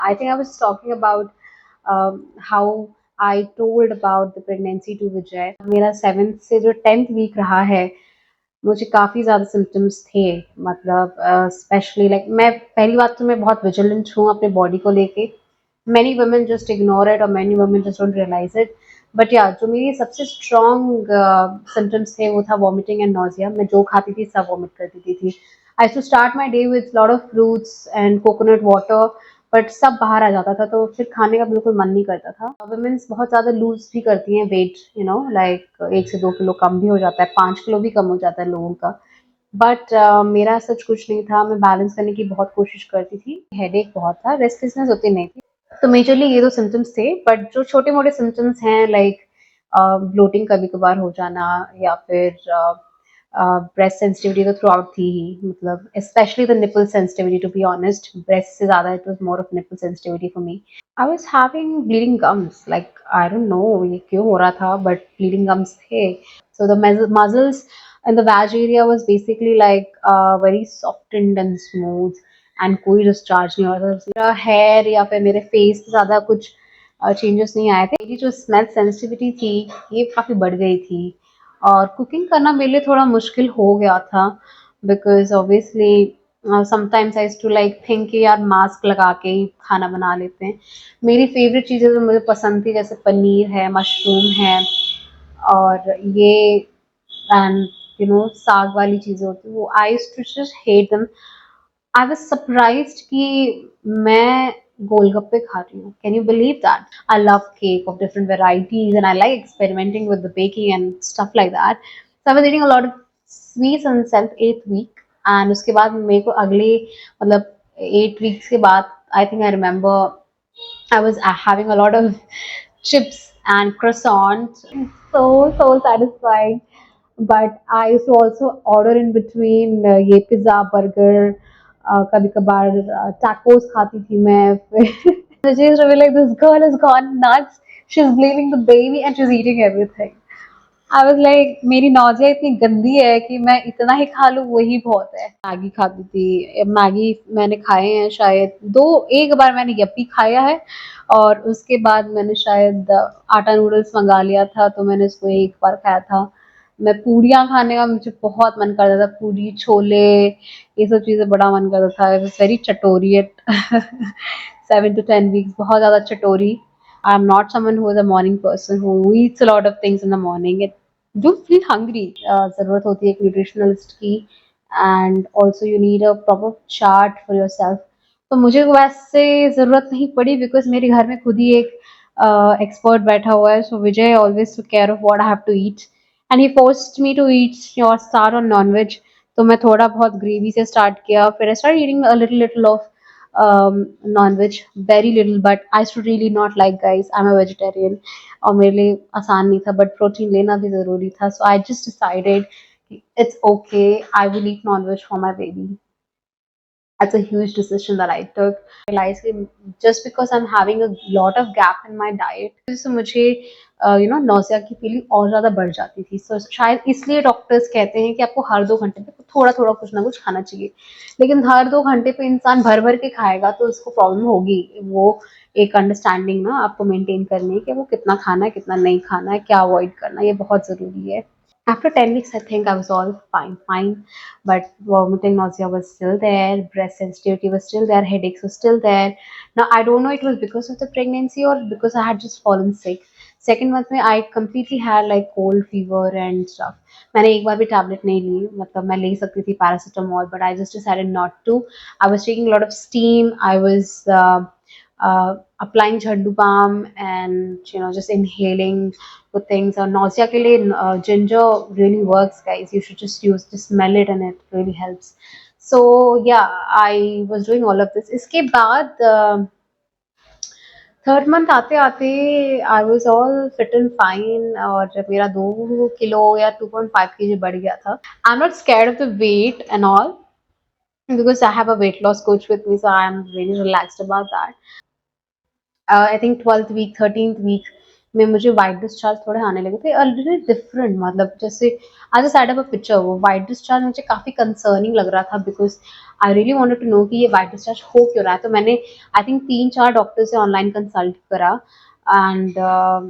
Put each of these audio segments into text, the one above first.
I think I was talking about how I told about the pregnancy to Vijay. मेरा 7th से जो 10th week रहा है, मुझे काफ़ी ज़्यादा सिम्टम्स थे, मतलब स्पेशली लाइक मैं पहली बात तो मैं बहुत विजिलेंट हूँ अपने बॉडी को लेके. Many women just ignore it और many women just don't realize it. But या जो मेरी सबसे स्ट्रॉन्ग सिम्टम्स थे वो था वॉमिटिंग एंड नोजिया. मैं जो खाती थी सब वॉमिट कर देती थी. I to start my day with lot of fruits and coconut water, but सब बाहर आ जाता था तो फिर खाने का बिल्कुल मन नहीं करता था. वुमेन्स बहुत ज़्यादा लूज भी करती हैं वेट, यू नो लाइक 1 से 2 किलो कम भी हो जाता है, 5 किलो भी कम हो जाता है लोगों का. बट मेरा सच कुछ नहीं था. मैं बैलेंस करने की बहुत कोशिश करती थी. हेडेक बहुत था, रेस्टलेसनेस उतनी नहीं थी. तो मेजरली ये 2 सिम्पटम्स थे. बट जो छोटे-मोटे सिम्पटम्स हैं लाइक ब्लोटिंग कभी-कभार हो जाना या फिर ब्रेस्ट सेंसिटिविटी तो थ्रू आउट थी ही, मतलब specially the nipple sensitivity. To be honest, breast से ज़्यादा it was more of nipple sensitivity for me. I was having bleeding gums, like I don't know ये क्यों हो रहा था बट ब्लीडिंग गम्स थे. So the muscles in the vag area was basically like very softened and smooth and कोई discharge नहीं हो रहा था. मेरा hair या फिर मेरे face पे ज़्यादा कुछ changes नहीं आए थे. मेरी जो smell sensitivity थी ये काफ़ी बढ़ गई थी और cooking करना मेरे लिए थोड़ा मुश्किल हो गया था because obviously sometimes I used to like think कि यार मास्क लगा के ही खाना बना लेते हैं. मेरी फेवरेट चीज़ें जो मुझे पसंद थी जैसे पनीर है, मशरूम है और ये एंड यू नो साग वाली चीजें होती वो I used to just hate them. I was surprised कि मैं गोलगप्पे खा रही हूँ. Can you believe that? I love cake of different varieties and I like experimenting with the baking and stuff like that. So I was eating a lot of sweets in 7th 8th week. एंड उसके बाद मेरे को अगले मतलब 8 weeks के बाद आई think I remember I was having a lot of chips and croissants. So satisfying. But I used to also order in between ये पिज्जा बर्गर, कभी कभार tacos खाती थी मैं. फिर she used to be like, this girl has gone nuts. She's blaming the baby and she's eating everything. I was like मेरी nausea इतनी गंदी है कि मैं इतना ही खा लूँ वही बहुत है. मैगी खाती थी. मैगी मैंने खाए हैं शायद एक बार मैंने यप्पी खाया है और उसके बाद मैंने शायद आटा नूडल्स मंगा लिया था तो मैंने उसको एक बार खाया था. मैं पूड़ियाँ खाने का मुझे बहुत मन करता था. पूड़ी छोले ये सब चीज़ें बड़ा मन करता था. आई वाज वेरी चटोरी एट 7 to 10 weeks. बहुत ज़्यादा चटोरी. I'm not someone who is a morning person who eats a lot of things in the morning. It do feel hungry. ज़रूरत होती है एक nutritionist की and also you need a proper chart for yourself. तो मुझे वैसे ज़रूरत नहीं पड़ी because मेरे घर में खुद ही एक expert बैठा हुआ है. So Vijay always took care of what I have to eat and he forced me to eat or start on non-veg. तो मैं थोड़ा बहुत ग्रेवी से स्टार्ट किया. फिर I started eating a little of non-veg, very little, but I used to really not like, guys. I'm a vegetarian और मेरे लिए आसान नहीं था but प्रोटीन लेना भी ज़रूरी था. So I just decided it's okay, I will eat non-veg for my baby. That's a huge decision that I took. I realized that just because I'm having a lot of gap in my diet, so मुझे nausea की feeling और ज़्यादा बढ़ जाती थी. So शायद इसलिए doctors कहते हैं कि आपको हर 2 घंटे पे थोड़ा थोड़ा कुछ ना कुछ खाना चाहिए. लेकिन हर 2 घंटे पे इंसान भर भर के खाएगा तो उसको प्रॉब्लम होगी. वो एक अंडरस्टैंडिंग ना आपको मेंटेन करनी है कि वो कितना खाना है कितना नहीं खाना है, क्या अवॉइड करना है, ये बहुत ज़रूरी है. After 10 weeks, I think I was all fine. But vomiting, nausea was still there, breast sensitivity was still there, headaches was still there. Now, I don't know it was because of the pregnancy or because I had just fallen sick. Second month में I completely had like cold fever and stuff. मैंने एक बार भी tablet नहीं ली. मतलब मैं ले सकती थी paracetamol, but I just decided not to. I was taking a lot of steam. I was applying jhandu balm and just inhaling good things. और nausea के लिए ginger really works, guys. You should just smell it and it really helps. So yeah, I was doing all of this. इसके बाद third month आते आते I was all fit and fine और जब मेरा 2 किलो या 2.5 kg बढ़ गया था. I am not scared of the weight and all because I have a weight loss coach with me, so I am really relaxed about that. I think 12th week, 13th week, में मुझे white discharge थोड़े आने लगे थे, a little different, मतलब जैसे as a side of a picture वो white discharge मुझे काफ़ी कंसर्निंग लग रहा था, because I really wanted to know कि ये वाइट डिस्चार्ज हो क्यों रहा है। तो मैंने आई थिंक 3-4 डॉक्टर से ऑनलाइन कंसल्ट करा, and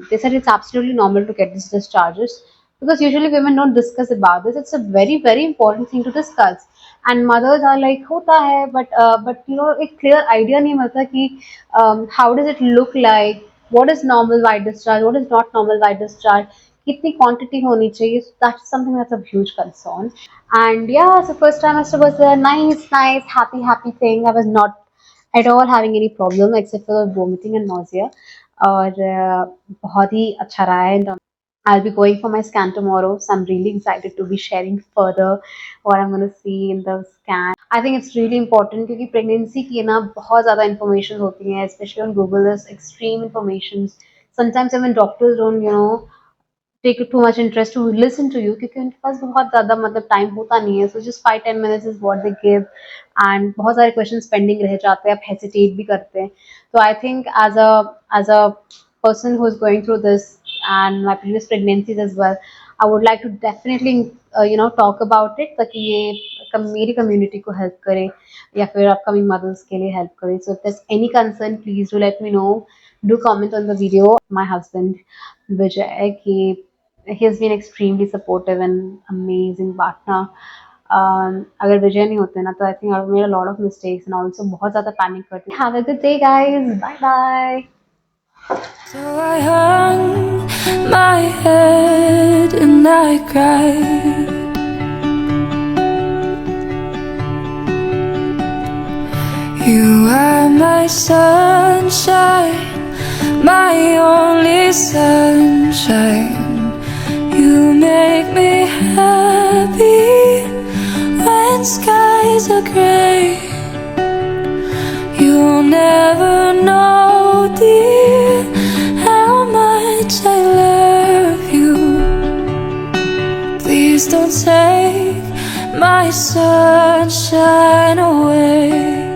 they said it's absolutely normal to get this discharges, because usually women don't discuss about this. It's a very important thing to discuss, and mothers are like होता है, but you know एक clear idea नहीं मिलता कि how does it look like, what is normal white discharge, what is not normal white discharge, कितनी quantity होनी चाहिए. So that's something that's a huge concern. And yeah, so first trimester was a nice happy thing. I was not at all having any problem except for vomiting and nausea, और बहुत ही अच्छा रहा है. I'll be going for my scan tomorrow, so I'm really excited to be sharing further what I'm going to see in the scan. I think it's really important क्योंकि pregnancy की ना बहुत ज़्यादा information होती हैं, especially on Google. There's extreme information. Sometimes even doctors don't, you know, take too much interest to listen to you क्योंकि उनके पास बहुत ज़्यादा मतलब टाइम होता नहीं है. So just 5-10 minutes is what they give, and बहुत सारे questions pending रह जाते हैं, आप hesitate भी करते हैं. So I think as a person who is going through this and my previous pregnancies as well, I would like to definitely you know talk about it ताकि ये मेरी community को help करे या फिर upcoming mothers के लिए help करे. So if there's any concern, please do let me know. Do comment on the video. My husband Vijay, he has been extremely supportive and amazing partner. अगर विजय नहीं होते ना तो I think I made a lot of mistakes and also बहुत ज़्यादा panic करती. Have a good day guys, bye bye. So I hung my head and I cried. You are my sunshine, my only sunshine. You make me happy when skies are gray. You'll never know, dear, how much I love you. Please don't take my sunshine away.